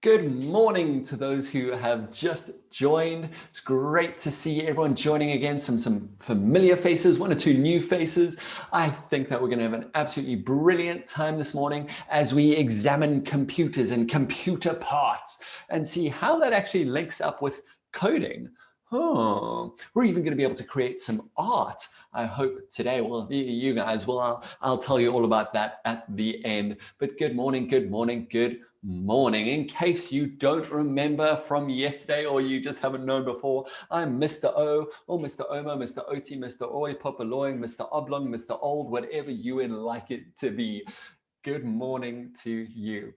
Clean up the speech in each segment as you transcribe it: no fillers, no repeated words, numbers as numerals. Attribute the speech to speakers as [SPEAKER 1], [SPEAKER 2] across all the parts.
[SPEAKER 1] Good morning to those who have just joined. It's great to see everyone joining again, some familiar faces, one or two new faces. I think that we're going to have an absolutely brilliant time this morning as we examine computers and computer parts and see how that actually links up with coding. Oh, we're even going to be able to create some art, I hope today. Well, you guys, well, I'll tell you all about that at the end. But good morning, good morning, good morning. In case you don't remember from yesterday or you just haven't known before, I'm Mr. O or Mr. Omo, Mr. Oti, Mr. Oi, Popaloy, Mr. Oblong, Mr. Old, whatever you would like it to be. Good morning to you.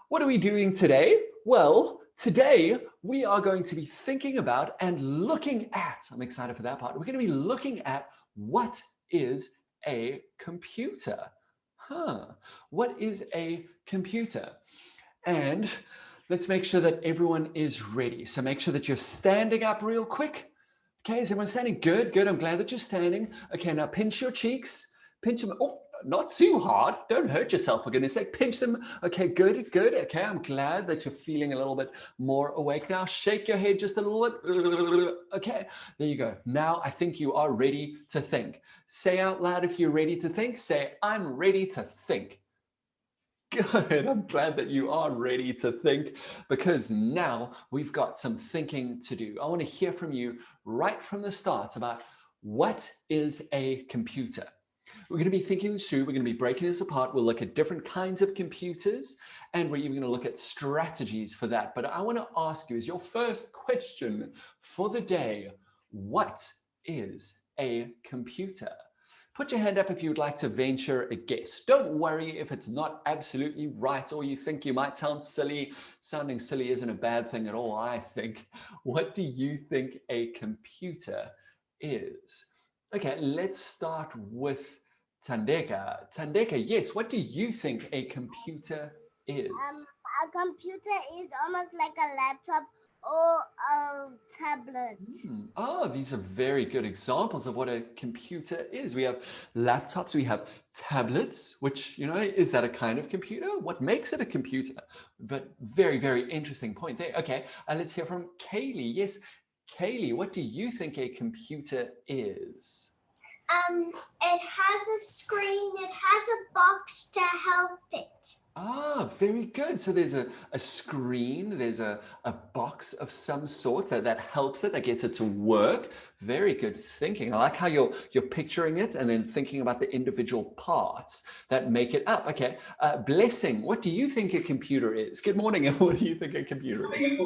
[SPEAKER 1] What are we doing today? Well, today we are going to be thinking about and looking at, I'm excited for that part, we're going to be looking at what is a computer. What is a computer? And let's make sure that everyone is ready. So make sure that you're standing up real quick. Okay, is everyone standing? Good, good. I'm glad that you're standing. Okay, now pinch your cheeks. Pinch them. Oh, not too hard. Don't hurt yourself, for goodness sake. Pinch them. Okay, good, good. Okay, I'm glad that you're feeling a little bit more awake now. Shake your head just a little bit. Okay, there you go. Now I think you are ready to think. Say out loud if you're ready to think. Say, I'm ready to think. Good. I'm glad that you are ready to think because now we've got some thinking to do. I want to hear from you right from the start about what is a computer. We're going to be thinking this through. We're going to be breaking this apart. We'll look at different kinds of computers and we're even going to look at strategies for that. But I want to ask you as your first question for the day, what is a computer? Put your hand up if you would like to venture a guess. Don't worry if it's not absolutely right or you think you might sound silly. Sounding silly isn't a bad thing at all, I think. What do you think a computer is? Okay, let's start with Tandeka. Tandeka, yes, what do you think a computer is?
[SPEAKER 2] A computer is almost like a laptop or a tablet.
[SPEAKER 1] Oh, these are very good examples of what a computer is. We have laptops, we have tablets, which, is that a kind of computer? What makes it a computer? But very, very interesting point there. Okay, let's hear from Kaylee. Yes, Kaylee, what do you think a computer is?
[SPEAKER 2] It has a screen, it has a box to help it.
[SPEAKER 1] Ah, very good. So there's a screen, there's a box of some sort that helps it, that gets it to work. Very good thinking. I like how you're picturing it and then thinking about the individual parts that make it up. Okay, Blessing, what do you think a computer is? Good morning, and what do you think a computer is?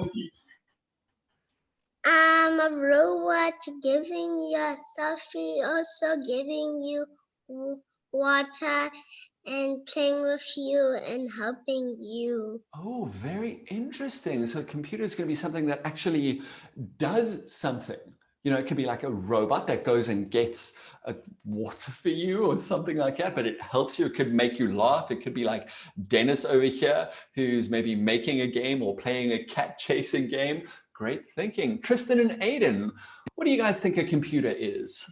[SPEAKER 2] A robot giving you a selfie, also giving you water and playing with you and helping you.
[SPEAKER 1] Oh, very interesting. So a computer is going to be something that actually does something. It could be like a robot that goes and gets water for you or something like that, but it helps you. It could make you laugh. It could be like Dennis over here, who's maybe making a game or playing a cat chasing game. Great thinking. Tristan and Aiden, what do you guys think a computer is?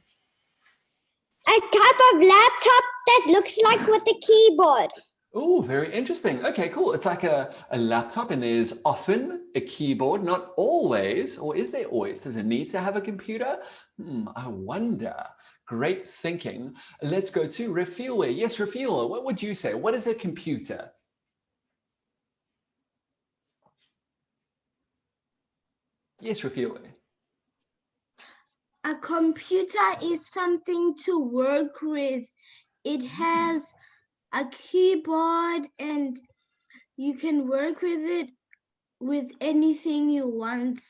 [SPEAKER 2] A type of laptop that looks like with a keyboard.
[SPEAKER 1] Oh, very interesting. Okay, cool. It's like a laptop and there's often a keyboard, not always, or is there always? Does it need to have a computer? I wonder. Great thinking. Let's go to Rafiula. Yes, Rafiula, what would you say? What is a computer? Yes, Rafiula.
[SPEAKER 3] A computer is something to work with. It has a keyboard and you can work with it with anything you want.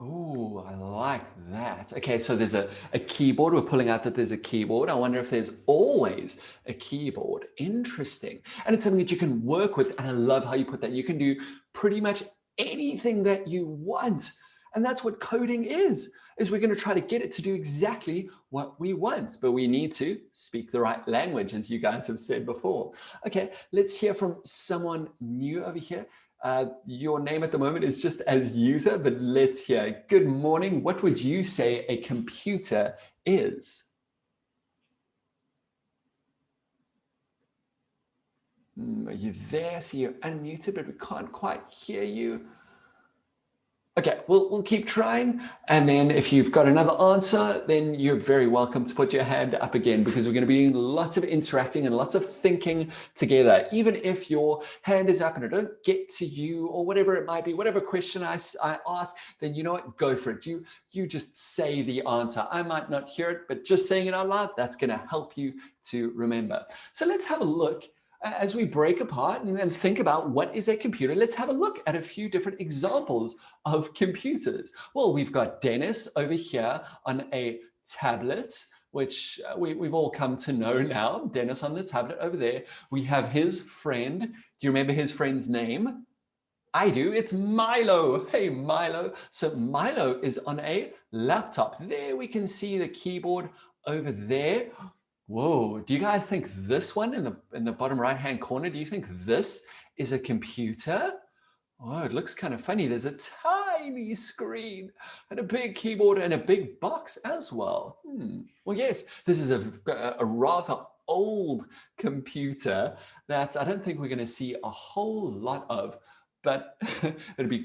[SPEAKER 1] Oh, I like that. Okay, so there's a keyboard. We're pulling out that there's a keyboard. I wonder if there's always a keyboard. Interesting. And it's something that you can work with. And I love how you put that. You can do pretty much anything that you want. And that's what coding is we're going to try to get it to do exactly what we want. But we need to speak the right language, as you guys have said before. Okay, let's hear from someone new over here. Your name at the moment is just as user, but let's hear. Good morning. What would you say a computer is? Are you there? See, you're unmuted, but we can't quite hear you. Okay, we'll keep trying. And then if you've got another answer, then you're very welcome to put your hand up again, because we're going to be doing lots of interacting and lots of thinking together. Even if your hand is up and I don't get to you or whatever it might be, whatever question I ask, then you know what, go for it. You just say the answer. I might not hear it, but just saying it out loud, that's going to help you to remember. So let's have a look. As we break apart and think about what is a computer, let's have a look at a few different examples of computers. Well, we've got Dennis over here on a tablet, which we've all come to know now. Dennis on the tablet over there. We have his friend. Do you remember his friend's name? I do. It's Milo. Hey, Milo. So Milo is on a laptop. There we can see the keyboard over there. Whoa, do you guys think this one in the bottom right hand corner, do you think this is a computer? Oh, it looks kind of funny. There's a tiny screen and a big keyboard and a big box as well. Well, yes, this is a rather old computer that I don't think we're going to see a whole lot of. But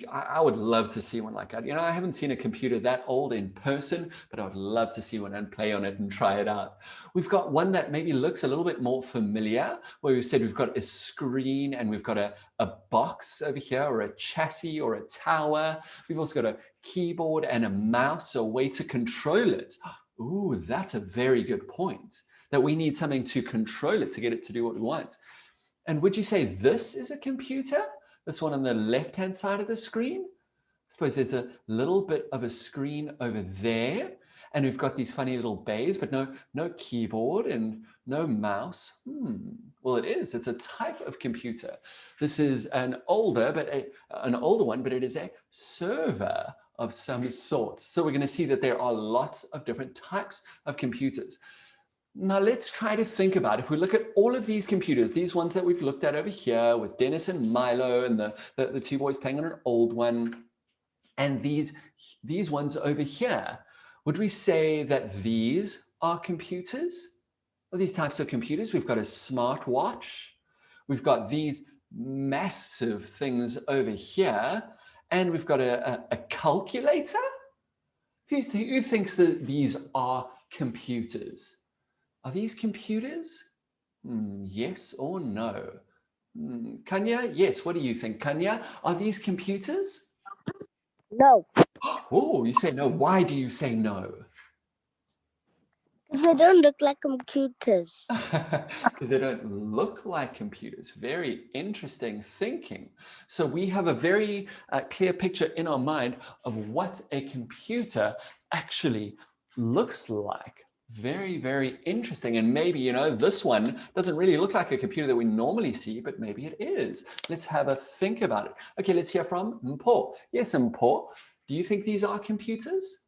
[SPEAKER 1] I would love to see one like that. You know, I haven't seen a computer that old in person, but I would love to see one and play on it and try it out. We've got one that maybe looks a little bit more familiar, where we've said we've got a screen and we've got a box over here, or a chassis or a tower. We've also got a keyboard and a mouse, a way to control it. Ooh, that's a very good point, that we need something to control it to get it to do what we want. And would you say this is a computer? This one on the left-hand side of the screen? I suppose there's a little bit of a screen over there, and we've got these funny little bays, but no keyboard and no mouse. Well, it's a type of computer. This is an older one, but it is a server of some sort. So we're going to see that there are lots of different types of computers. Now let's try to think about, if we look at all of these computers, these ones that we've looked at over here with Dennis and Milo and the two boys playing on an old one, and these ones over here, would we say that these are computers? Well, these types of computers, we've got a smartwatch, we've got these massive things over here, and we've got a calculator? Who thinks that these are computers? Are these computers? Yes or no? Kanya, yes. What do you think, Kanya? Are these computers?
[SPEAKER 2] No.
[SPEAKER 1] Oh, you say no. Why do you say no?
[SPEAKER 2] Because they don't look like computers.
[SPEAKER 1] Because they don't look like computers. Very interesting thinking. So we have a very clear picture in our mind of what a computer actually looks like. Very, very interesting. And maybe, you know, this one doesn't really look like a computer that we normally see, but maybe it is. Let's have a think about it. Okay, let's hear from Mpo. Yes, Mpo, do you think these are computers?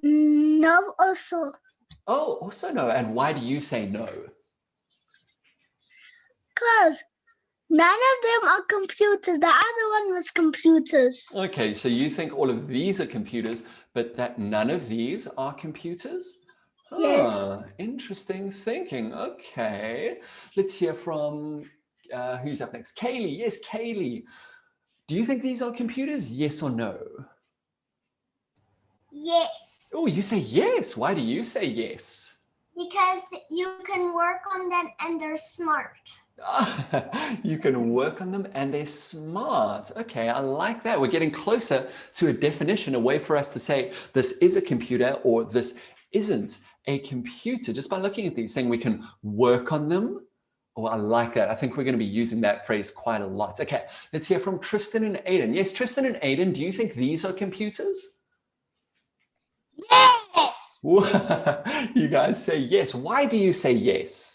[SPEAKER 2] No, also.
[SPEAKER 1] Oh, also no. And why do you say no?
[SPEAKER 2] Because none of them are computers. The other one was computers.
[SPEAKER 1] Okay, so you think all of these are computers, but that none of these are computers?
[SPEAKER 2] Yes.
[SPEAKER 1] Interesting thinking. Okay, let's hear from, who's up next? Kaylee. Yes, Kaylee. Do you think these are computers? Yes or no?
[SPEAKER 2] Yes.
[SPEAKER 1] Oh, you say yes. Why do you say yes?
[SPEAKER 2] Because you can work on them and they're smart.
[SPEAKER 1] You can work on them and they're smart. Okay, I like that. We're getting closer to a definition, a way for us to say this is a computer or this isn't a computer, just by looking at these, saying we can work on them. Oh, I like that. I think we're going to be using that phrase quite a lot. Okay, let's hear from Tristan and Aiden. Yes, Tristan and Aiden, do you think these are computers?
[SPEAKER 2] Yes.
[SPEAKER 1] You guys say yes. Why do you say yes?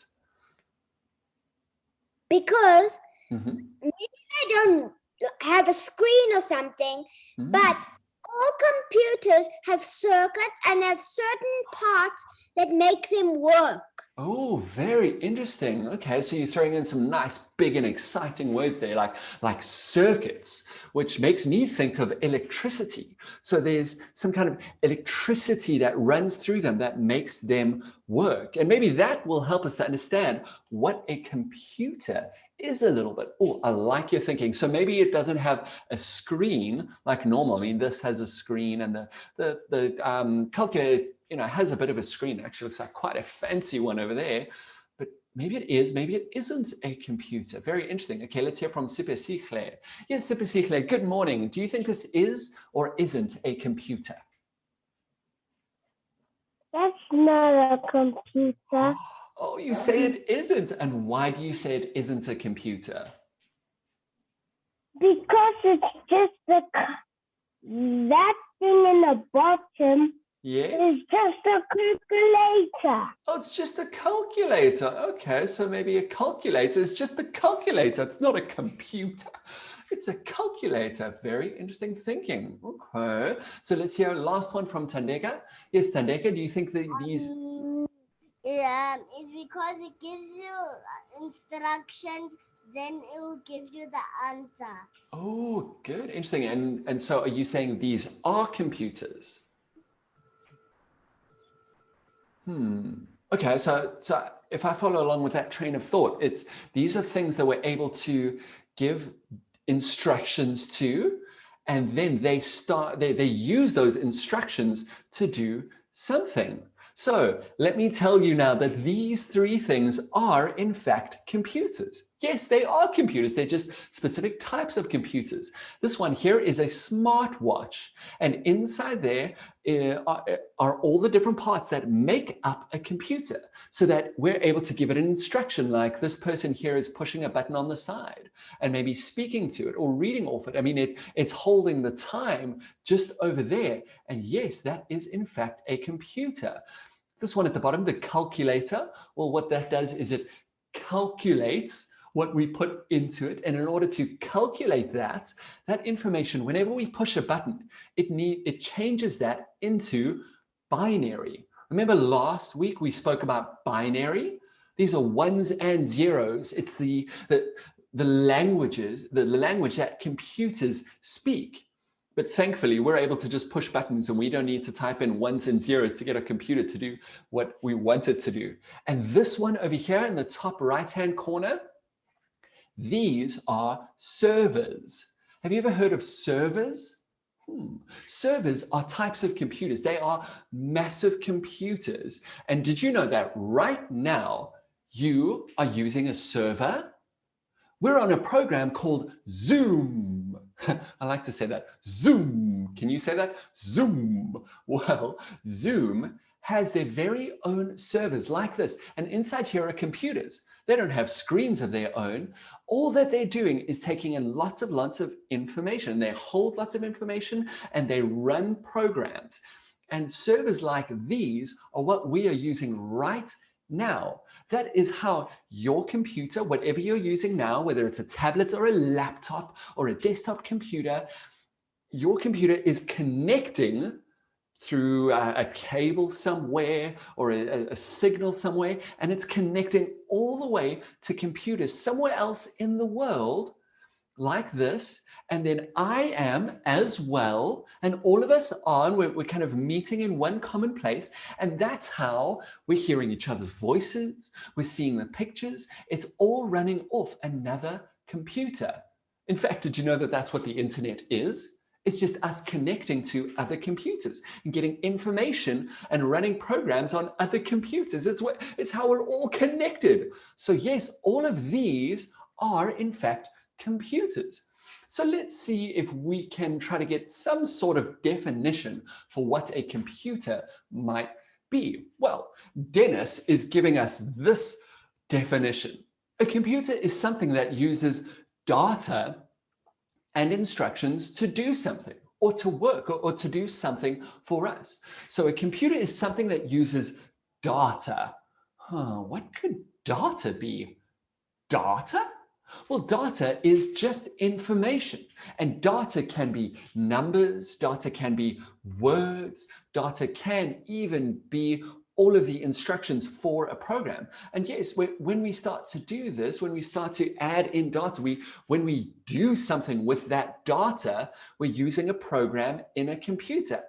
[SPEAKER 2] Because
[SPEAKER 1] Mm-hmm.
[SPEAKER 2] maybe I don't have a screen or something, but
[SPEAKER 4] all computers have circuits and have certain parts that make them work.
[SPEAKER 1] Oh, very interesting. Okay, so you're throwing in some nice, big and exciting words there, like circuits, which makes me think of electricity. So there's some kind of electricity that runs through them that makes them work. And maybe that will help us to understand what a computer is a little bit. Oh, I like your thinking. So maybe it doesn't have a screen like normal. I mean, this has a screen, and the calculator, has a bit of a screen. It actually looks like quite a fancy one over there. But maybe it is, maybe it isn't a computer. Very interesting. Okay, let's hear from Sipesihle. Yes, Sipesihle, good morning. Do you think this is or isn't a computer?
[SPEAKER 2] That's not a computer.
[SPEAKER 1] Oh, you say it isn't. And why do you say it isn't a computer?
[SPEAKER 2] Because it's just that thing in the bottom
[SPEAKER 1] Yes.
[SPEAKER 2] is just a calculator.
[SPEAKER 1] Oh, it's just a calculator. Okay, so maybe a calculator is just a calculator. It's not a computer. It's a calculator. Very interesting thinking. Okay, so let's hear last one from Tandeka. Yes, Tandeka, do you think that these...
[SPEAKER 2] It's because it gives you instructions, then it will give you the answer.
[SPEAKER 1] Oh, good, interesting. And so are you saying these are computers? Okay, so if I follow along with that train of thought, these are things that we're able to give instructions to, and then they use those instructions to do something. So let me tell you now that these three things are in fact computers. Yes, they are computers. They're just specific types of computers. This one here is a smartwatch, and inside there are all the different parts that make up a computer, so that we're able to give it an instruction, like this person here is pushing a button on the side and maybe speaking to it or reading off it. I mean, it's holding the time just over there. And yes, that is in fact a computer. This one at the bottom, the calculator, well, what that does is it calculates what we put into it. And in order to calculate that information, whenever we push a button, it changes that into binary. Remember last week we spoke about binary? These are ones and zeros. It's the language that computers speak. But thankfully, we're able to just push buttons, and we don't need to type in ones and zeros to get a computer to do what we want it to do. And this one over here in the top right-hand corner, these are servers. Have you ever heard of servers? Servers are types of computers. They are massive computers. And did you know that right now you are using a server? We're on a program called Zoom. I like to say that. Zoom. Can you say that? Zoom. Well, Zoom has their very own servers like this. And inside here are computers. They don't have screens of their own. All that they're doing is taking in lots of information. They hold lots of information and they run programs. And servers like these are what we are using right now. That is how your computer, whatever you're using now, whether it's a tablet or a laptop or a desktop computer, your computer is connecting through a cable somewhere or a signal somewhere, and it's connecting all the way to computers somewhere else in the world like this. And then I am as well, and all of us are, we're kind of meeting in one common place, and that's how we're hearing each other's voices, we're seeing the pictures, it's all running off another computer. In fact, did you know that that's what the internet is? It's just us connecting to other computers and getting information and running programs on other computers. It's how we're all connected. So yes, all of these are in fact computers. So let's see if we can try to get some sort of definition for what a computer might be. Well, Dennis is giving us this definition. A computer is something that uses data and instructions to do something or to work or to do something for us. So a computer is something that uses data. What could data be? Data? Well, data is just information, and data can be numbers, data can be words, data can even be all of the instructions for a program. And yes, when we start to do this, when we start to add in data, when we do something with that data, we're using a program in a computer.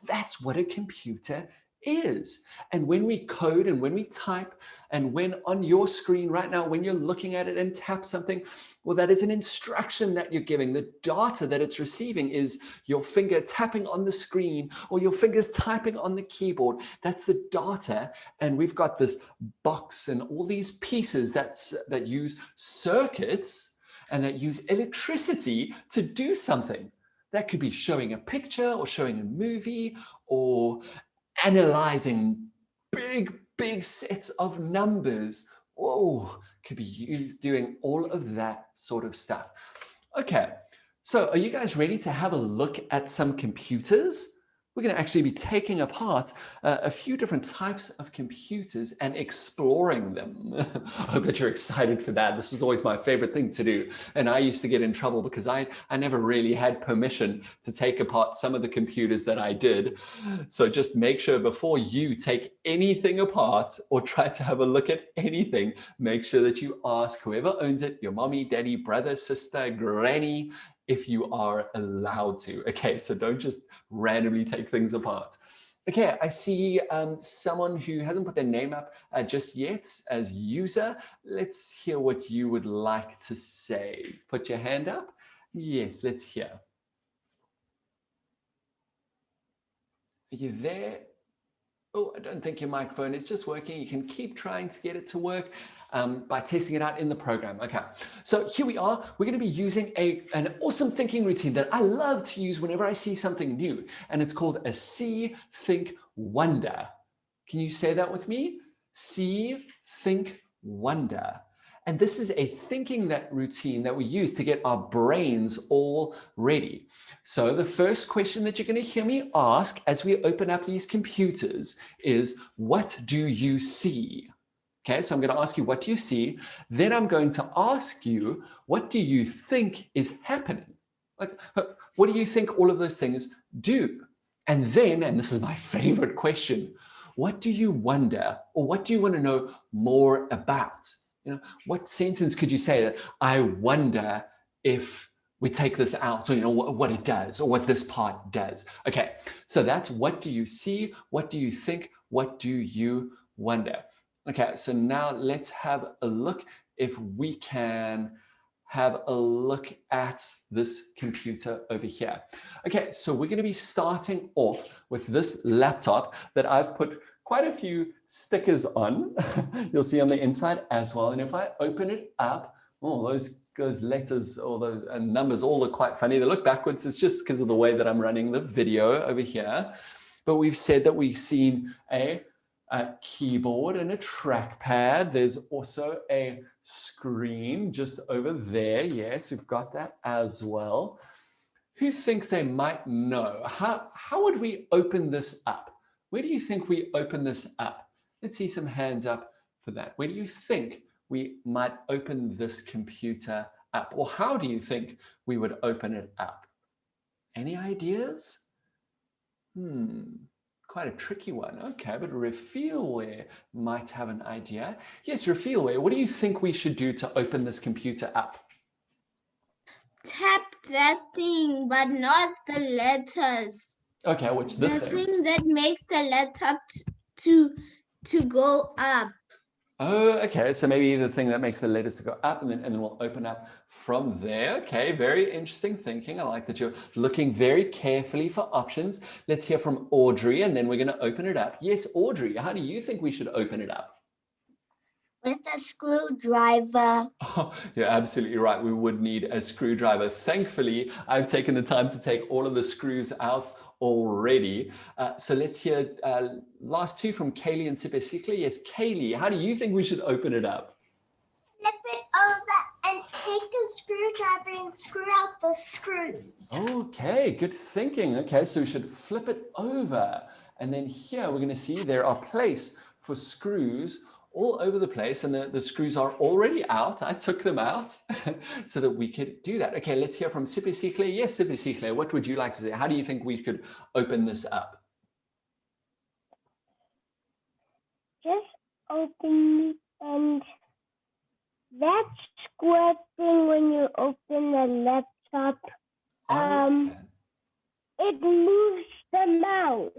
[SPEAKER 1] That's what a computer is. And when we code and when we type and when on your screen right now, when you're looking at it and tap something, well, that is an instruction that you're giving. The data that it's receiving is your finger tapping on the screen or your fingers typing on the keyboard. That's the data. And we've got this box and all these pieces that use circuits and that use electricity to do something. That could be showing a picture or showing a movie or analyzing big sets of numbers. Whoa, could be used doing all of that sort of stuff. Okay, so are you guys ready to have a look at some computers? We're going to actually be taking apart a few different types of computers and exploring them. I hope that you're excited for that. This was always my favorite thing to do. And I used to get in trouble because I never really had permission to take apart some of the computers that I did. So just make sure before you take anything apart or try to have a look at anything, make sure that you ask whoever owns it, your mommy, daddy, brother, sister, granny, if you are allowed to. Okay, so don't just randomly take things apart. Okay, I see someone who hasn't put their name up just yet as user. Let's hear what you would like to say. Put your hand up. Yes, let's hear. Are you there? Oh, I don't think your microphone is just working. You can keep trying to get it to work by testing it out in the program. Okay, so here we are. We're going to be using an awesome thinking routine that I love to use whenever I see something new. And it's called a see, think, wonder. Can you say that with me? See, think, wonder. And this is a thinking routine that we use to get our brains all ready. So the first question that you're going to hear me ask as we open up these computers is, what do you see? Okay, so I'm going to ask you, what do you see? Then I'm going to ask you, what do you think is happening? Like, what do you think all of those things do? And then, and this is my favorite question, what do you wonder, or what do you want to know more about? You know, what sentence could you say that I wonder if we take this out, so you know what it does or what this part does. Okay, so that's what do you see, what do you think, what do you wonder? Okay, so now let's have a look if we can have a look at this computer over here. Okay, so we're going to be starting off with this laptop that I've put quite a few stickers on. You'll see on the inside as well. And if I open it up, oh, those letters or the numbers all look quite funny. They look backwards. It's just because of the way that I'm running the video over here. But we've said that we've seen a keyboard and a trackpad. There's also a screen just over there. Yes, we've got that as well. Who thinks they might know? How would we open this up? Where do you think we open this up? Let's see some hands up for that. Where do you think we might open this computer up? Or how do you think we would open it up? Any ideas? Quite a tricky one. Okay, but Rafielware might have an idea. Yes, Rafielware, what do you think we should do to open this computer up?
[SPEAKER 3] Tap that thing, but not the letters.
[SPEAKER 1] Okay, which this thing?
[SPEAKER 3] The thing that makes the laptop to go up.
[SPEAKER 1] Oh, okay. So maybe the thing that makes the letters to go up and then we'll open up from there. Okay, very interesting thinking. I like that you're looking very carefully for options. Let's hear from Audrey and then we're going to open it up. Yes, Audrey, how do you think we should open it up?
[SPEAKER 2] With a screwdriver.
[SPEAKER 1] Oh, you're absolutely right. We would need a screwdriver. Thankfully, I've taken the time to take all of the screws out already. So let's hear last two from Kaylee and Sipesikle. Yes, Kaylee, how do you think we should open it up?
[SPEAKER 2] Flip it over and take a screwdriver and screw out the screws.
[SPEAKER 1] Okay, good thinking. Okay, so we should flip it over. And then here we're going to see there are places for screws all over the place, and the screws are already out. I took them out so that we could do that. Okay, let's hear from Sipisikle. Yes, Sipisikle, what would you like to say? How do you think we could open this up?
[SPEAKER 2] Just open it, and that square thing when you open the laptop,
[SPEAKER 1] Okay.
[SPEAKER 2] it moves the mouse.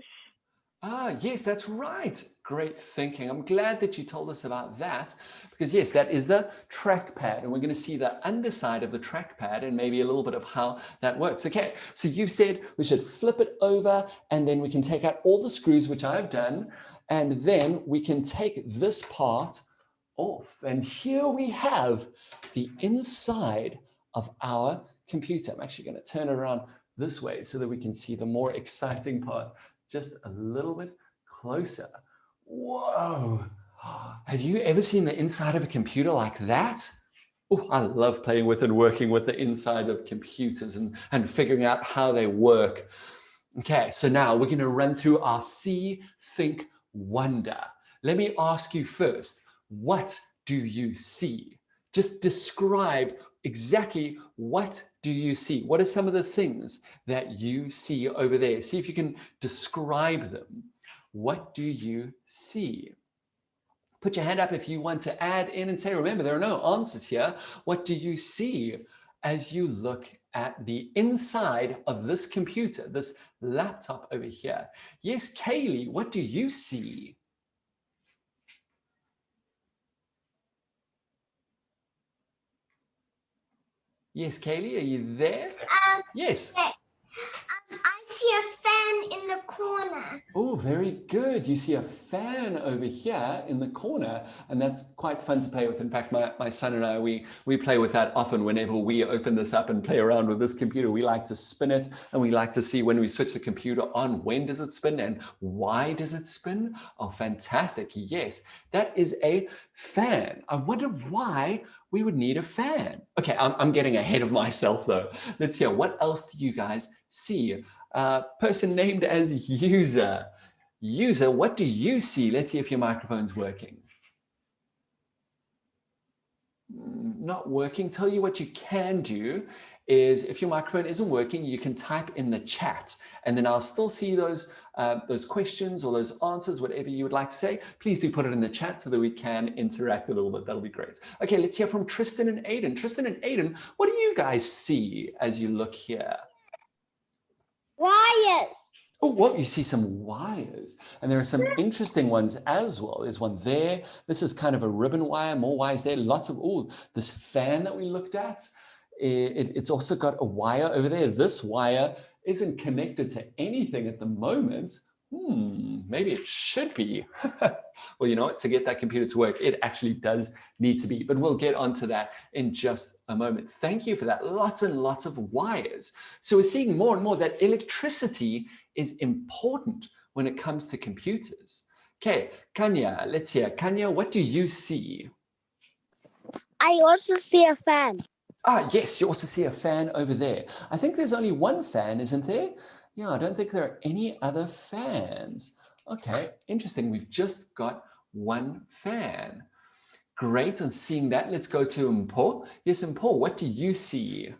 [SPEAKER 1] Ah, yes, that's right. Great thinking. I'm glad that you told us about that, because yes, that is the trackpad, and we're going to see the underside of the trackpad and maybe a little bit of how that works. Okay, so you said we should flip it over, and then we can take out all the screws, which I've done, and then we can take this part off. And here we have the inside of our computer. I'm actually going to turn it around this way so that we can see the more exciting part just a little bit closer. Whoa. Have you ever seen the inside of a computer like that? Oh, I love playing with and working with the inside of computers and figuring out how they work. Okay, so now we're going to run through our See, Think, Wonder. Let me ask you first, what do you see? Just describe exactly what do you see? What are some of the things that you see over there? See if you can describe them. What do you see? Put your hand up if you want to add in and say, remember, there are no answers here. What do you see as you look at the inside of this computer, this laptop over here? Yes, Kaylee, what do you see? Yes, Kaylee, are you there? Yes.
[SPEAKER 2] I see a fan in the corner.
[SPEAKER 1] Oh, very good. You see a fan over here in the corner, and that's quite fun to play with. In fact, my son and I, we play with that often. Whenever we open this up and play around with this computer, we like to spin it, and we like to see when we switch the computer on, when does it spin and why does it spin? Oh, fantastic. Yes, that is a fan. I wonder why we would need a fan. Okay, I'm getting ahead of myself though. Let's hear, what else do you guys see? Person named as User. User, what do you see? Let's see if your microphone's working. Not working. Tell you what you can do is, if your microphone isn't working, you can type in the chat, and then I'll still see those questions or those answers, whatever you would like to say. Please do put it in the chat so that we can interact a little bit. That'll be great. Okay, let's hear from Tristan and Aiden. Tristan and Aiden, what do you guys see as you look here?
[SPEAKER 4] Wires.
[SPEAKER 1] Oh, well, you see some wires, and there are some interesting ones as well. There's one there. This is kind of a ribbon wire, more wires there, lots of, oh, this fan that we looked at, it's also got a wire over there. This wire isn't connected to anything at the moment. Maybe it should be. Well, you know what, to get that computer to work, it actually does need to be, but we'll get onto that in just a moment. Thank you for that. Lots and lots of wires. So we're seeing more and more that electricity is important when it comes to computers. Okay, Kanya, let's hear. Kanya, what do you see?
[SPEAKER 4] I also see a fan.
[SPEAKER 1] Ah, yes, you also see a fan over there. I think there's only one fan, isn't there? Yeah, I don't think there are any other fans. Okay, interesting. We've just got one fan. Great, and seeing that, let's go to Mpho. Yes, Mpho, what do you see?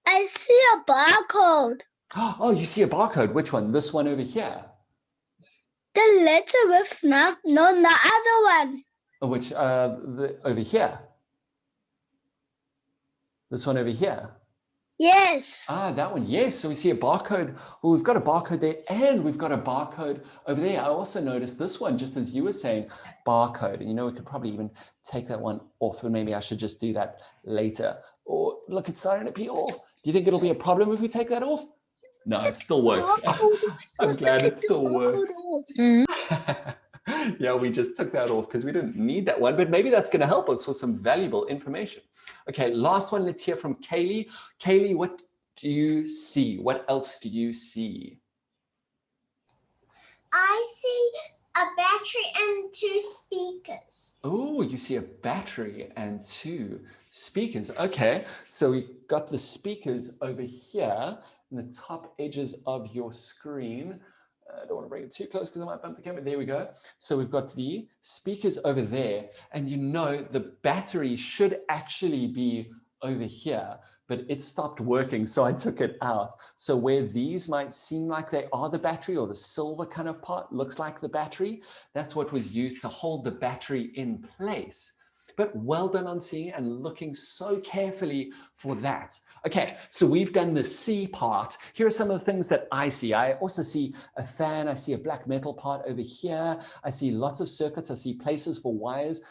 [SPEAKER 2] I see a barcode.
[SPEAKER 1] Oh, you see a barcode. Which one? This one over here?
[SPEAKER 2] The letter with no, the other one.
[SPEAKER 1] Oh, which, over here? This one over here?
[SPEAKER 2] Yes.
[SPEAKER 1] Ah, that one, yes. So we see a barcode. Well, we've got a barcode there, and we've got a barcode over there. I also noticed this one, just as you were saying, barcode. And you know, we could probably even take that one off, and maybe I should just do that later. Or look, it's starting to peel off. Do you think it'll be a problem if we take that off? No, it still works. I'm glad it still works. Yeah, we just took that off because we didn't need that one, but maybe that's going to help us with some valuable information. Okay, last one. Let's hear from Kaylee. Kaylee, what do you see? What else do you see?
[SPEAKER 2] I see a battery and 2 speakers.
[SPEAKER 1] Oh, you see a battery and 2 speakers. Okay, so we got the speakers over here in the top edges of your screen. I don't want to bring it too close because I might bump the camera. There we go. So we've got the speakers over there, and you know the battery should actually be over here, but it stopped working, so I took it out. So where these might seem like they are the battery, or the silver kind of part looks like the battery, that's what was used to hold the battery in place. But well done on seeing and looking so carefully for that. Okay, so we've done the C part. Here are some of the things that I see. I also see a fan. I see a black metal part over here. I see lots of circuits. I see places for wires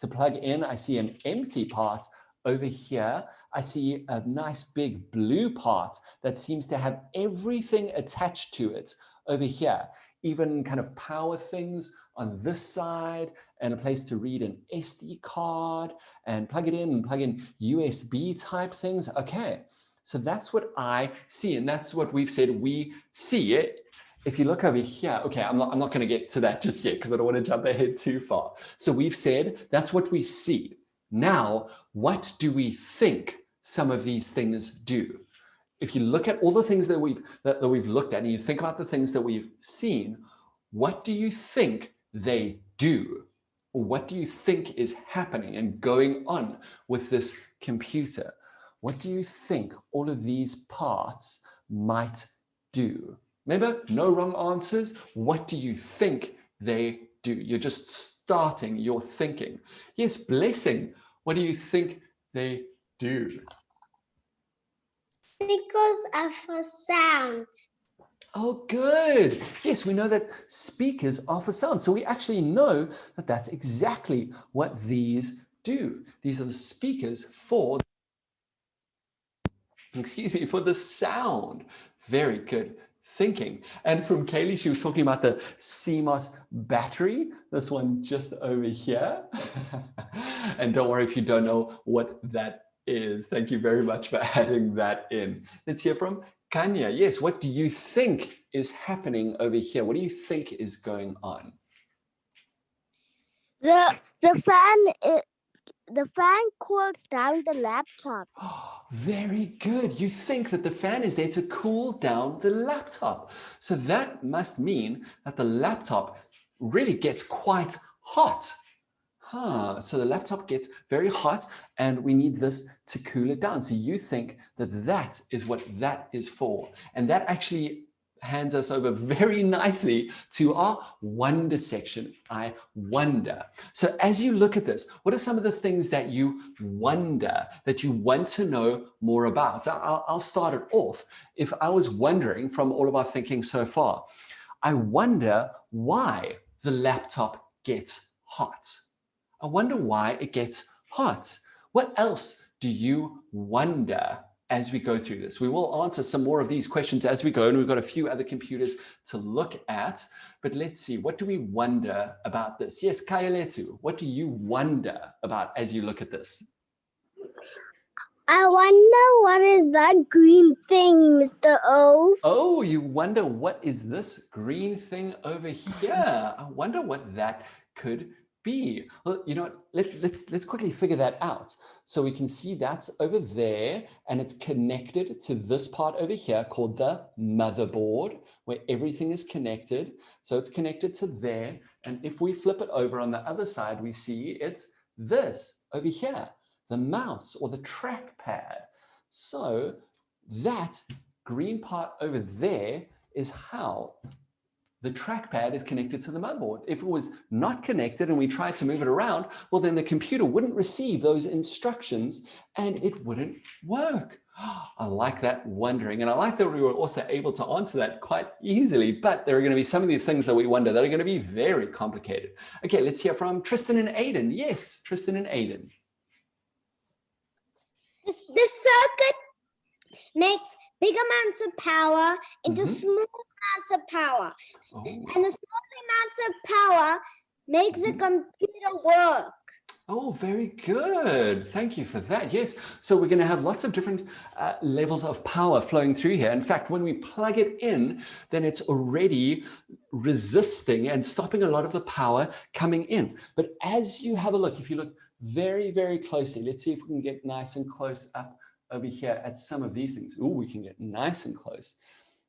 [SPEAKER 1] to plug in. I see an empty part over here. I see a nice big blue part that seems to have everything attached to it over here. Even kind of power things on this side, and a place to read an SD card and plug it in and plug in USB type things. Okay, so that's what I see, and that's what we've said we see it. If you look over here, okay, I'm not going to get to that just yet because I don't want to jump ahead too far. So we've said that's what we see. Now, what do we think some of these things do? If you look at all the things that we've looked at and you think about the things that we've seen, what do you think they do? Or what do you think is happening and going on with this computer? What do you think all of these parts might do? Remember, no wrong answers. What do you think they do? You're just starting your thinking. Yes, Blessing, what do you think they do?
[SPEAKER 2] Because of a sound.
[SPEAKER 1] Oh, good. Yes, we know that speakers are for sound. So we actually know that that's exactly what these do. These are the speakers for, for the sound. Very good thinking. And from Kaylee, she was talking about the CMOS battery, this one just over here. And don't worry if you don't know what that is. Thank you very much for adding that in. Let's hear from Kanya. Yes, what do you think is happening over here? What do you think is going on?
[SPEAKER 3] The fan cools down the laptop.
[SPEAKER 1] Very good. You think that the fan is there to cool down the laptop. So that must mean that the laptop really gets quite hot. So the laptop gets very hot and we need this to cool it down. So you think that that is what that is for. And that actually hands us over very nicely to our wonder section. I wonder. So as you look at this, what are some of the things that you wonder, that you want to know more about? I'll start it off. If I was wondering from all of our thinking so far, I wonder why the laptop gets hot. I wonder why it gets hot. What else do you wonder as we go through this? We will answer some more of these questions as we go, and we've got a few other computers to look at. But let's see, what do we wonder about this? Yes, Kayaletu, what do you wonder about as you look at this?
[SPEAKER 2] I wonder what is that green thing, Mr. O?
[SPEAKER 1] Oh, you wonder what is this green thing over here? I wonder what that could be. Well, you know what? Let's quickly figure that out. So we can see that's over there, and it's connected to this part over here called the motherboard, where everything is connected. So it's connected to there, and if we flip it over on the other side, we see it's this over here, the mouse or the trackpad. So that green part over there is how the trackpad is connected to the motherboard. If it was not connected and we tried to move it around, well, then the computer wouldn't receive those instructions and it wouldn't work. I like that wondering. And I like that we were also able to answer that quite easily, but there are going to be some of the things that we wonder that are going to be very complicated. Okay, let's hear from Tristan and Aiden. Yes, Tristan and Aiden.
[SPEAKER 4] The circuit makes big amounts of power into small amounts of power.
[SPEAKER 1] Oh.
[SPEAKER 4] And the small amounts of power make the computer work.
[SPEAKER 1] Oh, very good. Thank you for that. Yes. So we're going to have lots of different levels of power flowing through here. In fact, when we plug it in, then it's already resisting and stopping a lot of the power coming in. But as you have a look, if you look very, very closely, let's see if we can get nice and close up over here at some of these things. Oh, we can get nice and close.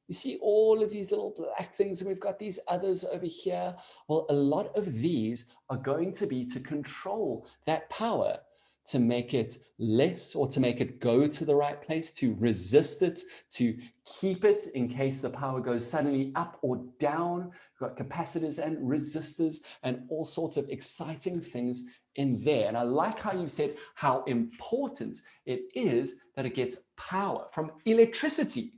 [SPEAKER 1] You see all of these little black things, and we've got these others over here. Well, a lot of these are going to be to control that power, to make it less or to make it go to the right place, to resist it, to keep it in case the power goes suddenly up or down. We've got capacitors and resistors and all sorts of exciting things in there. And I like how you said how important it is that it gets power from electricity.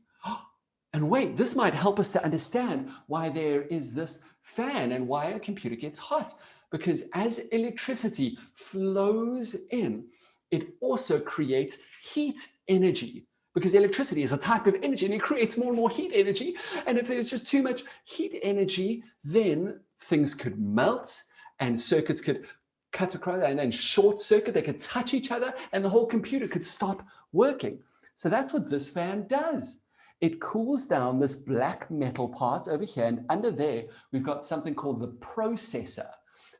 [SPEAKER 1] And wait, this might help us to understand why there is this fan and why a computer gets hot. Because as electricity flows in, it also creates heat energy. Because electricity is a type of energy and it creates more and more heat energy. And if there's just too much heat energy, then things could melt and circuits could cut across and then short circuit, they could touch each other and the whole computer could stop working. So that's what this fan does. It cools down this black metal part over here, and under there, we've got something called the processor.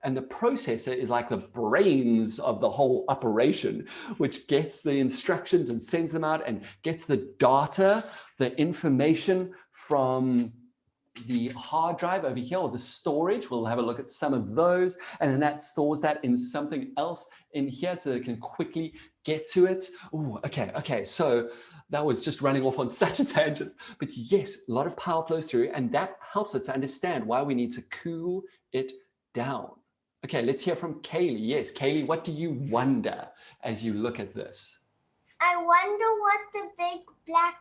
[SPEAKER 1] And the processor is like the brains of the whole operation, which gets the instructions and sends them out and gets the data, the information from the hard drive over here, or the storage. We'll have a look at some of those, and then that stores that in something else in here so that it can quickly get to it. Oh, okay. So that was just running off on such a tangent. But yes, a lot of power flows through, and that helps us to understand why we need to cool it down. Okay, let's hear from Kaylee. Yes, Kaylee, what do you wonder as you look at this?
[SPEAKER 2] I wonder what the big black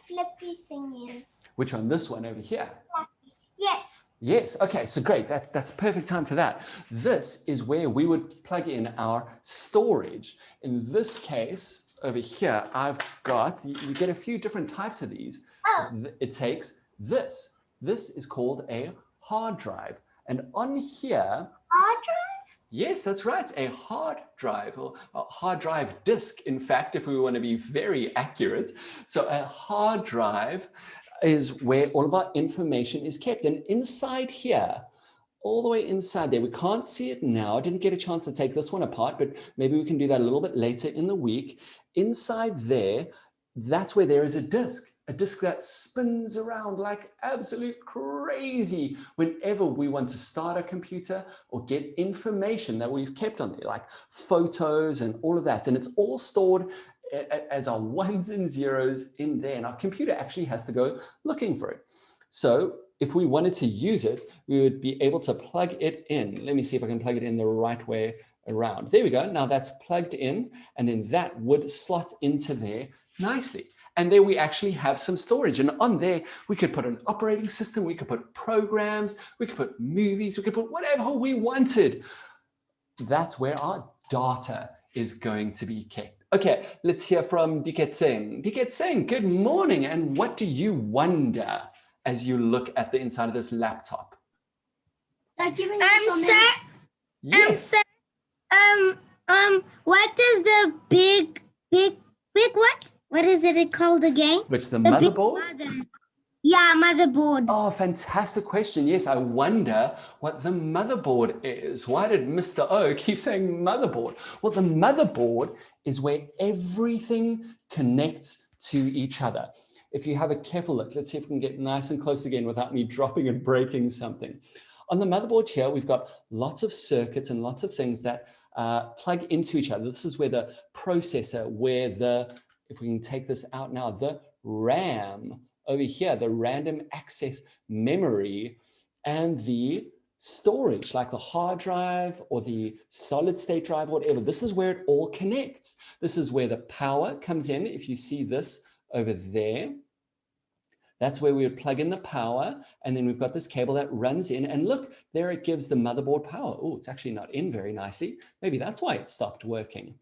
[SPEAKER 2] flippy thing is.
[SPEAKER 1] Which one? This one over here?
[SPEAKER 2] Yes.
[SPEAKER 1] Yes, okay, so great. That's perfect time for that. This is where we would plug in our storage. In this case, over here, I've got, you get a few different types of these.
[SPEAKER 2] Oh.
[SPEAKER 1] It takes this. This is called a hard drive. And on here,
[SPEAKER 2] Hard drive?
[SPEAKER 1] yes, that's right, a hard drive, or a hard drive disk, in fact, if we want to be very accurate. So a hard drive is where all of our information is kept. And inside here, all the way inside there, we can't see it now. I didn't get a chance to take this one apart, but maybe we can do that a little bit later in the week. Inside there, that's where there is a disk that spins around like absolute crazy whenever we want to start a computer or get information that we've kept on there, like photos and all of that. And it's all stored as our ones and zeros in there. And our computer actually has to go looking for it. So if we wanted to use it, we would be able to plug it in. Let me see if I can plug it in the right way around. There we go. Now that's plugged in, and then that would slot into there nicely. And there we actually have some storage. And on there, we could put an operating system, we could put programs, we could put movies, we could put whatever we wanted. That's where our data is going to be kept. Okay, let's hear from Diketseng. Diketseng, good morning. And what do you wonder as you look at the inside of this laptop?
[SPEAKER 4] I'm
[SPEAKER 1] Yes.
[SPEAKER 4] what is the big what? What is it called again?
[SPEAKER 1] Which, the
[SPEAKER 4] big
[SPEAKER 1] motherboard?
[SPEAKER 4] Yeah, motherboard.
[SPEAKER 1] Oh, fantastic question. Yes, I wonder what the motherboard is. Why did Mr. O keep saying motherboard? Well, the motherboard is where everything connects to each other. If you have a careful look, let's see if we can get nice and close again without me dropping and breaking something. On the motherboard here, we've got lots of circuits and lots of things that plug into each other. This is where the processor, where the, if we can take this out now, the RAM over here, the random access memory, and the storage, like the hard drive or the solid state drive, whatever. This is where it all connects. This is where the power comes in. If you see this over there, that's where we would plug in the power, and then we've got this cable that runs in, and look, there it gives the motherboard power. Oh, it's actually not in very nicely. Maybe that's why it stopped working.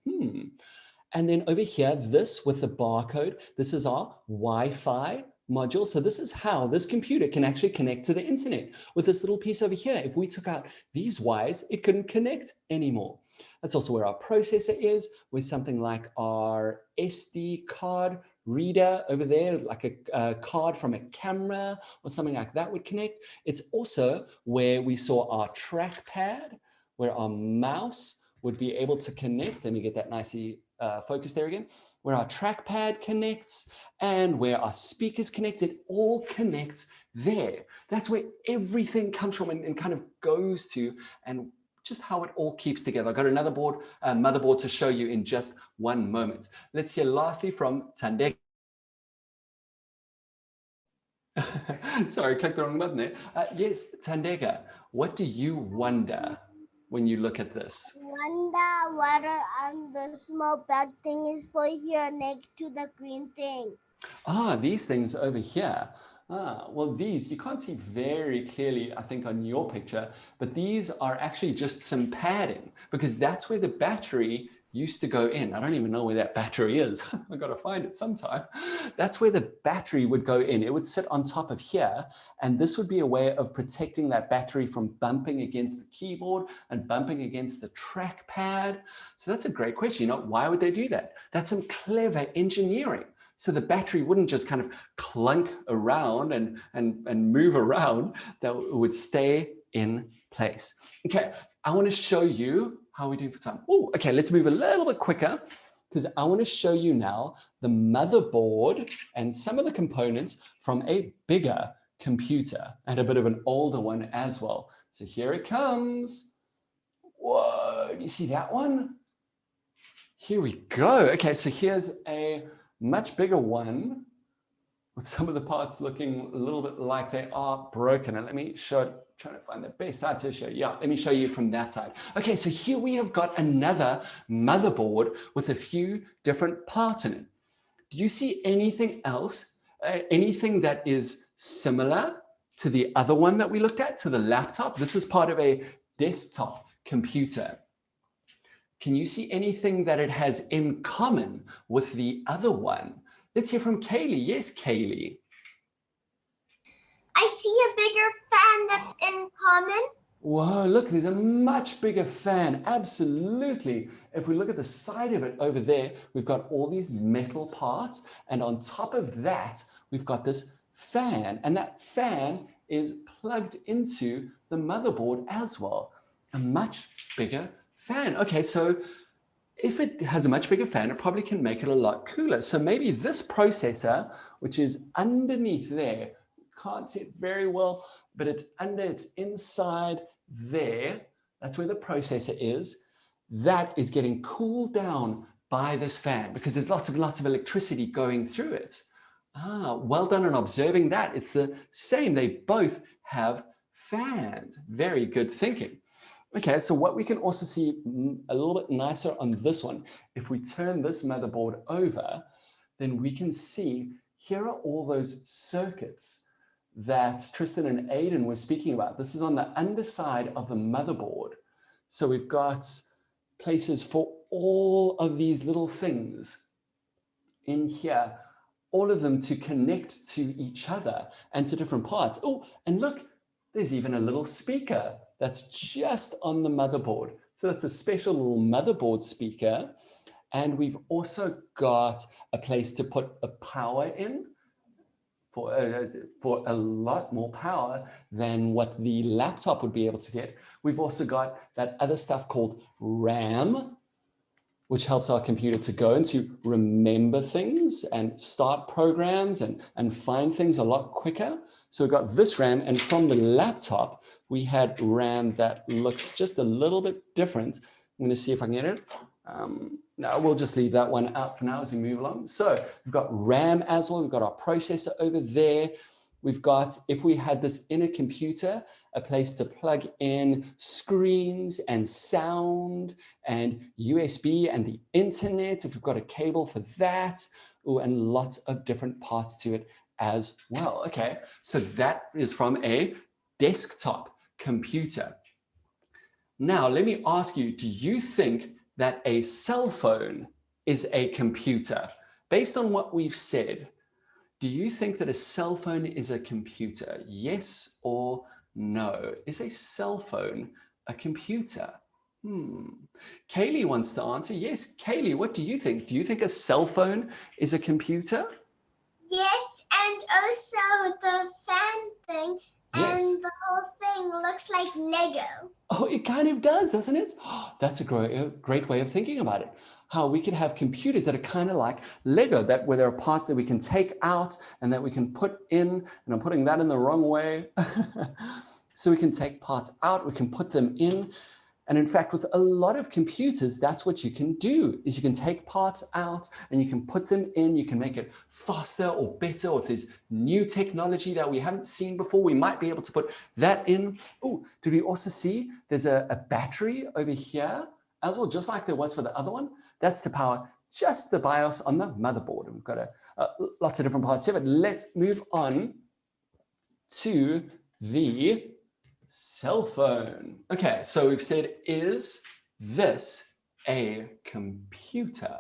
[SPEAKER 1] And then over here, this with the barcode, this is our Wi-Fi module. So this is how this computer can actually connect to the internet with this little piece over here. If we took out these wires, it couldn't connect anymore. That's also where our processor is, with something like our SD card reader over there, like a card from a camera or something like that would connect. It's also where we saw our trackpad, where our mouse would be able to connect. Let me get that nicely focus there again, where our trackpad connects and where our speakers connect, it all connects there. That's where everything comes from and kind of goes to, and just how it all keeps together. I've got another motherboard to show you in just one moment. Let's hear lastly from Tandega. Sorry, I clicked the wrong button there. Yes, Tandega, what do you wonder when you look at this?
[SPEAKER 4] Wonder what the small black thing is for here next to the green thing.
[SPEAKER 1] These things over here. Well, these you can't see very clearly, I think, on your picture, but these are actually just some padding because that's where the battery used to go in. I don't even know where that battery is. I've got to find it sometime. That's where the battery would go in. It would sit on top of here, and this would be a way of protecting that battery from bumping against the keyboard and bumping against the trackpad. So that's a great question. Why would they do that? That's some clever engineering. So the battery wouldn't just kind of clunk around and move around, that would stay in place. Okay, I want to show you how we're doing for time. Oh, okay, let's move a little bit quicker because I want to show you now the motherboard and some of the components from a bigger computer and a bit of an older one as well. So here it comes. Whoa, do you see that one? Here we go. Okay, so here's a much bigger one with some of the parts looking a little bit like they are broken. And let me show it, trying to find the best side to show you. Yeah, let me show you from that side. Okay, so here we have got another motherboard with a few different parts in it. Do you see anything else, anything that is similar to the other one that we looked at, to the laptop? This is part of a desktop computer. Can you see anything that it has in common with the other one? Let's hear from Kaylee. Yes, Kaylee.
[SPEAKER 2] I see a bigger fan that's in common.
[SPEAKER 1] Whoa, look, there's a much bigger fan. Absolutely. If we look at the side of it over there, we've got all these metal parts. And on top of that, we've got this fan. And that fan is plugged into the motherboard as well. A much bigger fan. Okay, so if it has a much bigger fan, it probably can make it a lot cooler. So maybe this processor, which is underneath there, can't see it very well, but it's inside there. That's where the processor is. That is getting cooled down by this fan because there's lots of electricity going through it. Well done on observing that. It's the same. They both have fans. Very good thinking. Okay, so what we can also see a little bit nicer on this one, if we turn this motherboard over, then we can see here are all those circuits that Tristan and Aiden were speaking about. This is on the underside of the motherboard. So we've got places for all of these little things in here, all of them to connect to each other and to different parts. Oh, and look, there's even a little speaker that's just on the motherboard. So that's a special little motherboard speaker. And we've also got a place to put a power in for a lot more power than what the laptop would be able to get. We've also got that other stuff called RAM, which helps our computer to go and to remember things and start programs and find things a lot quicker. So we've got this RAM, and from the laptop, we had RAM that looks just a little bit different. I'm going to see if I can get it. No, we'll just leave that one out for now as we move along. So we've got RAM as well. We've got our processor over there. We've got, if we had this in a computer, a place to plug in screens and sound and USB and the internet, if we've got a cable for that, and lots of different parts to it as well. Okay, so that is from a desktop computer. Now, let me ask you, do you think that a cell phone is a computer? Based on what we've said, do you think that a cell phone is a computer? Yes or no? Is a cell phone a computer? Kaylee wants to answer. Yes, Kaylee, what do you think? Do you think a cell phone is a computer?
[SPEAKER 2] Yes, and also the fan thing,
[SPEAKER 1] Yes.
[SPEAKER 2] and the whole thing looks like Lego.
[SPEAKER 1] Oh, it kind of does, doesn't it? That's a great way of thinking about it. how we could have computers that are kind of like Lego, that where there are parts that we can take out and that we can put in, and I'm putting that in the wrong way. So we can take parts out, we can put them in. And in fact, with a lot of computers, that's what you can do, is you can take parts out and you can put them in, you can make it faster or better, or if there's new technology that we haven't seen before, we might be able to put that in. Oh, did we also see there's a battery over here as well, just like there was for the other one? That's to power just the BIOS on the motherboard. And we've got lots of different parts here, but let's move on to the cell phone. Okay, so we've said, is this a computer?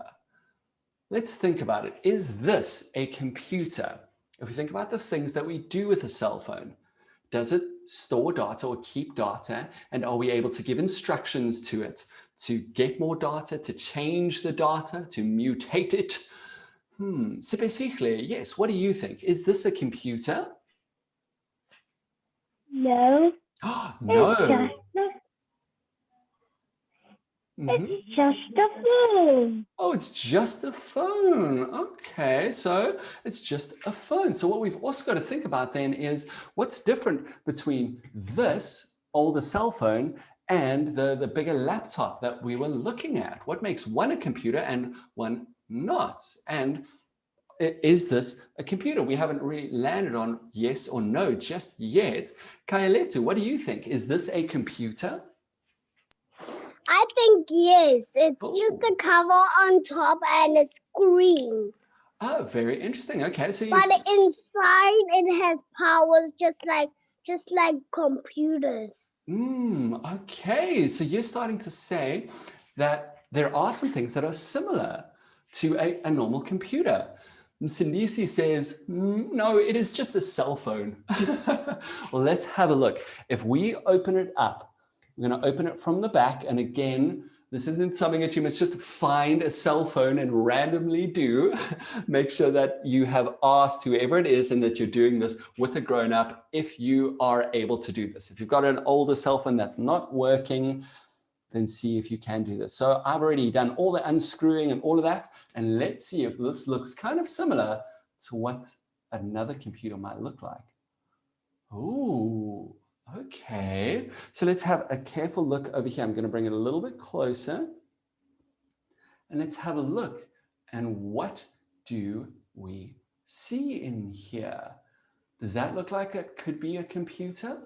[SPEAKER 1] Let's think about it. Is this a computer? If we think about the things that we do with a cell phone, does it store data or keep data? And are we able to give instructions to it to get more data, to change the data, to mutate it? Sipesihle, yes, what do you think? Is this a computer?
[SPEAKER 3] No.
[SPEAKER 1] No.
[SPEAKER 3] It's just a phone.
[SPEAKER 1] Oh, it's just a phone. Okay, so it's just a phone. So what we've also got to think about then is what's different between this older cell phone and the bigger laptop that we were looking at? What makes one a computer and one not? And is this a computer? We haven't really landed on yes or no just yet. Kayaletu, what do you think? Is this a computer?
[SPEAKER 2] I think yes. It's just a cover on top and a screen.
[SPEAKER 1] Oh, very interesting. Okay, so
[SPEAKER 2] but inside it has powers just like computers.
[SPEAKER 1] Okay, so you're starting to say that there are some things that are similar to a normal computer. Sindisi says, no, it is just a cell phone. Well, let's have a look. If we open it up, we're going to open it from the back. And again, this isn't something that you must just find a cell phone and randomly do. Make sure that you have asked whoever it is and that you're doing this with a grown-up if you are able to do this. If you've got an older cell phone that's not working, then see if you can do this. So I've already done all the unscrewing and all of that. And let's see if this looks kind of similar to what another computer might look like. Oh, okay. So let's have a careful look over here. I'm going to bring it a little bit closer. And let's have a look. And what do we see in here? Does that look like it could be a computer?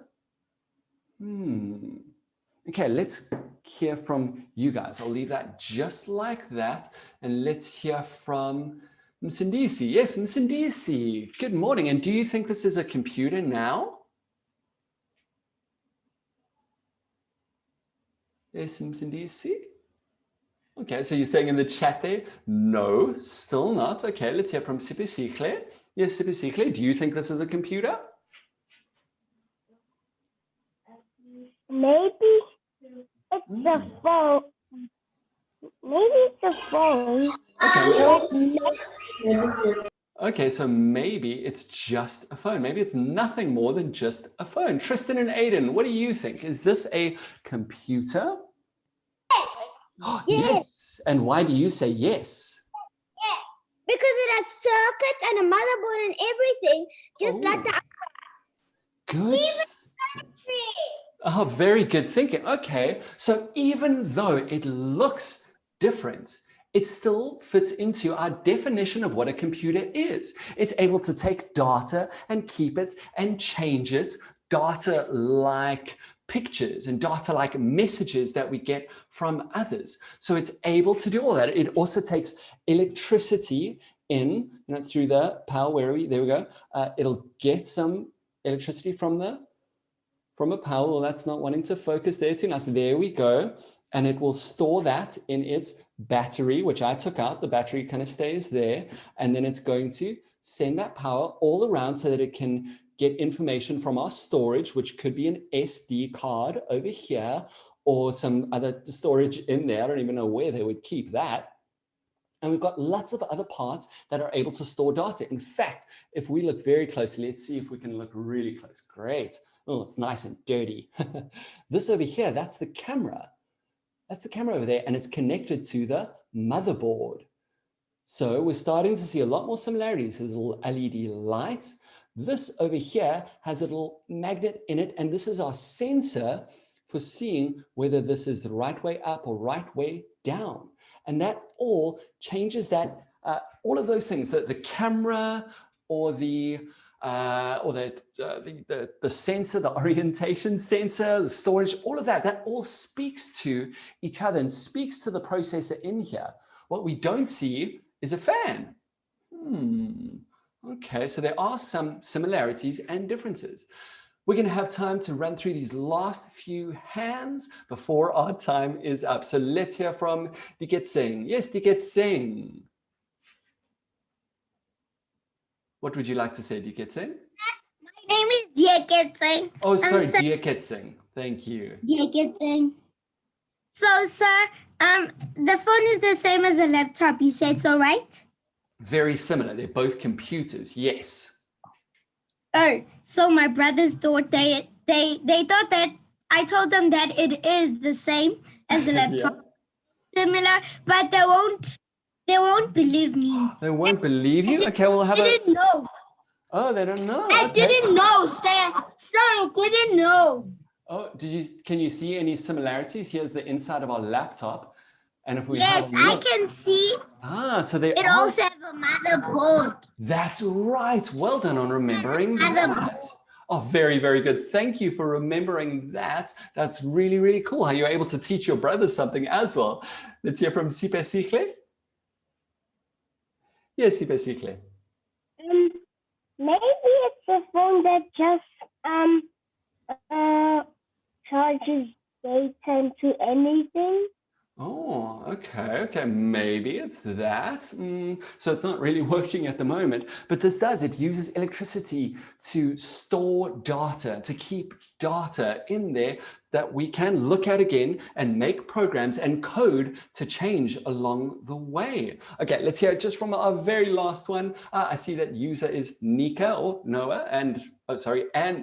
[SPEAKER 1] Okay, let's hear from you guys. I'll leave that just like that. And let's hear from Msindisi. Yes, Msindisi. Good morning. And do you think this is a computer now? Yes, Msindisi. Okay, so you're saying in the chat there, no, still not. Okay, let's hear from Sipesihle. Yes, Sipesihle, do you think this is a computer?
[SPEAKER 3] Maybe it's a phone. Maybe it's a phone.
[SPEAKER 1] Okay, so maybe it's just a phone. Maybe it's nothing more than just a phone. Tristan and Aiden, what do you think? Is this a computer?
[SPEAKER 4] Yes.
[SPEAKER 1] Yes. And why do you say yes?
[SPEAKER 4] Because it has circuits and a motherboard and everything, just like the
[SPEAKER 1] Good.
[SPEAKER 4] Even battery.
[SPEAKER 1] Oh, very good thinking. Okay, so even though it looks different, it still fits into our definition of what a computer is. It's able to take data and keep it and change it, data like pictures and data like messages that we get from others. So it's able to do all that. It also takes electricity in, through the power, there we go. It'll get some electricity from a power. Well, that's not wanting to focus there too nice. There we go. And it will store that in its battery, which I took out. The battery kind of stays there. And then it's going to send that power all around so that it can get information from our storage, which could be an SD card over here or some other storage in there. I don't even know where they would keep that. And we've got lots of other parts that are able to store data. In fact, if we look very closely, let's see if we can look really close. Great. Oh, it's nice and dirty. This over here, that's the camera. That's the camera over there, and it's connected to the motherboard. So we're starting to see a lot more similarities. There's a little LED light. This over here has a little magnet in it, and this is our sensor for seeing whether this is the right way up or right way down. And that all changes that, all of those things, the camera or the sensor, the orientation sensor, the storage, all of that, that all speaks to each other and speaks to the processor in here. What we don't see is a fan. Okay, so there are some similarities and differences. We're going to have time to run through these last few hands before our time is up. So let's hear from Diket Singh. Yes, Diket Singh. What would you like to say, Diket Singh?
[SPEAKER 4] My name is Diket Singh.
[SPEAKER 1] Oh, sorry, Diket Singh. Thank you.
[SPEAKER 4] Diket Singh. So, sir, the phone is the same as a laptop. You said so, right?
[SPEAKER 1] Very similar. They're both computers. Yes.
[SPEAKER 4] Oh, so my brothers thought they thought that I told them that it is the same as a laptop, similar, but they won't believe me.
[SPEAKER 1] They won't believe you? Okay, we'll have
[SPEAKER 4] I didn't know.
[SPEAKER 1] Oh, they don't know.
[SPEAKER 4] I didn't know, Stan. I didn't know.
[SPEAKER 1] Oh, can you see any similarities? Here's the inside of our laptop. And if we
[SPEAKER 4] Yes, I can see.
[SPEAKER 1] So they
[SPEAKER 4] It also has a motherboard.
[SPEAKER 1] That's right. Well done on remembering that. Oh, very, very good. Thank you for remembering that. That's really, really cool how you're able to teach your brothers something as well. Let's hear from Sipe Sikle. Yes, Sipe Sikle.
[SPEAKER 2] Maybe it's a phone that just charges data into anything.
[SPEAKER 1] Oh, okay, maybe it's that. So it's not really working at the moment, but this does. It uses electricity to store data, to keep data in there that we can look at again and make programs and code to change along the way. Okay, let's hear it just from our very last one. I see that user is Nika or Noah and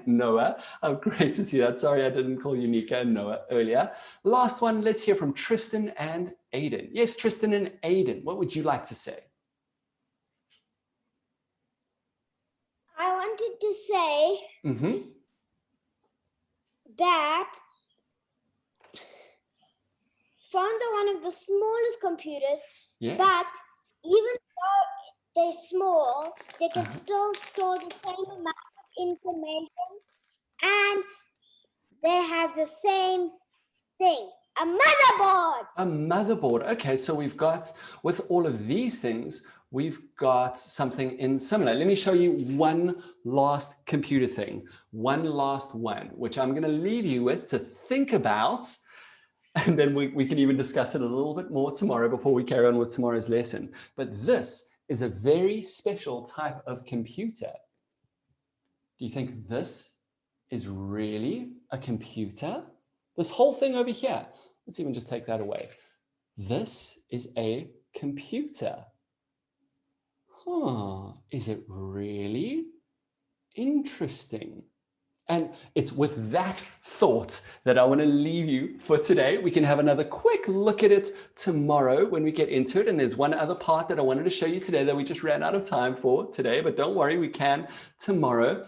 [SPEAKER 1] Noah. Oh, great to see that. Sorry, I didn't call you Nika and Noah earlier. Last one, let's hear from Tristan and Aiden. Yes, Tristan and Aiden, what would you like to say?
[SPEAKER 4] I wanted to say that phones are one of the smallest computers, but even though they're small, they can still store the same amount of information, and they have the same thing, a motherboard.
[SPEAKER 1] A motherboard. Okay, so we've got, with all of these things, we've got something in similar. Let me show you one last computer thing, one last one, which I'm going to leave you with to think about. And then we can even discuss it a little bit more tomorrow before we carry on with tomorrow's lesson. But this is a very special type of computer. Do you think this is really a computer? This whole thing over here, let's even just take that away. This is a computer. Is it really? Interesting. And it's with that thought that I want to leave you for today. We can have another quick look at it tomorrow when we get into it. And there's one other part that I wanted to show you today that we just ran out of time for today, but don't worry, we can tomorrow.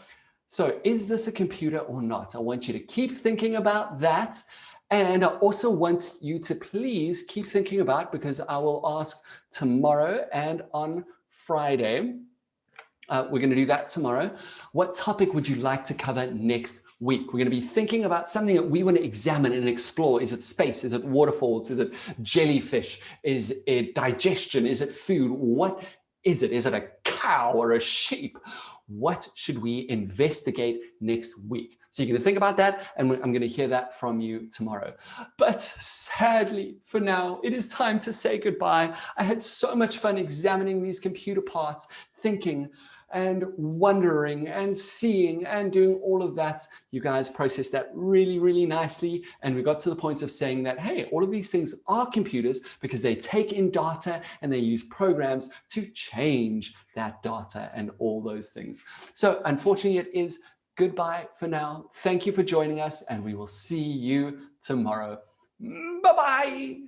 [SPEAKER 1] So is this a computer or not? I want you to keep thinking about that. And I also want you to please keep thinking about, because I will ask tomorrow and on Friday, we're going to do that tomorrow. What topic would you like to cover next week? We're going to be thinking about something that we want to examine and explore. Is it space? Is it waterfalls? Is it jellyfish? Is it digestion? Is it food? What is it? Is it a cow or a sheep? What should we investigate next week? So you're going to think about that, and I'm going to hear that from you tomorrow. But sadly, for now, it is time to say goodbye. I had so much fun examining these computer parts, thinking and wondering and seeing and doing all of that. You guys processed that really, really nicely. And we got to the point of saying that, hey, all of these things are computers because they take in data and they use programs to change that data and all those things. So unfortunately, it is goodbye for now. Thank you for joining us, and we will see you tomorrow. Bye-bye.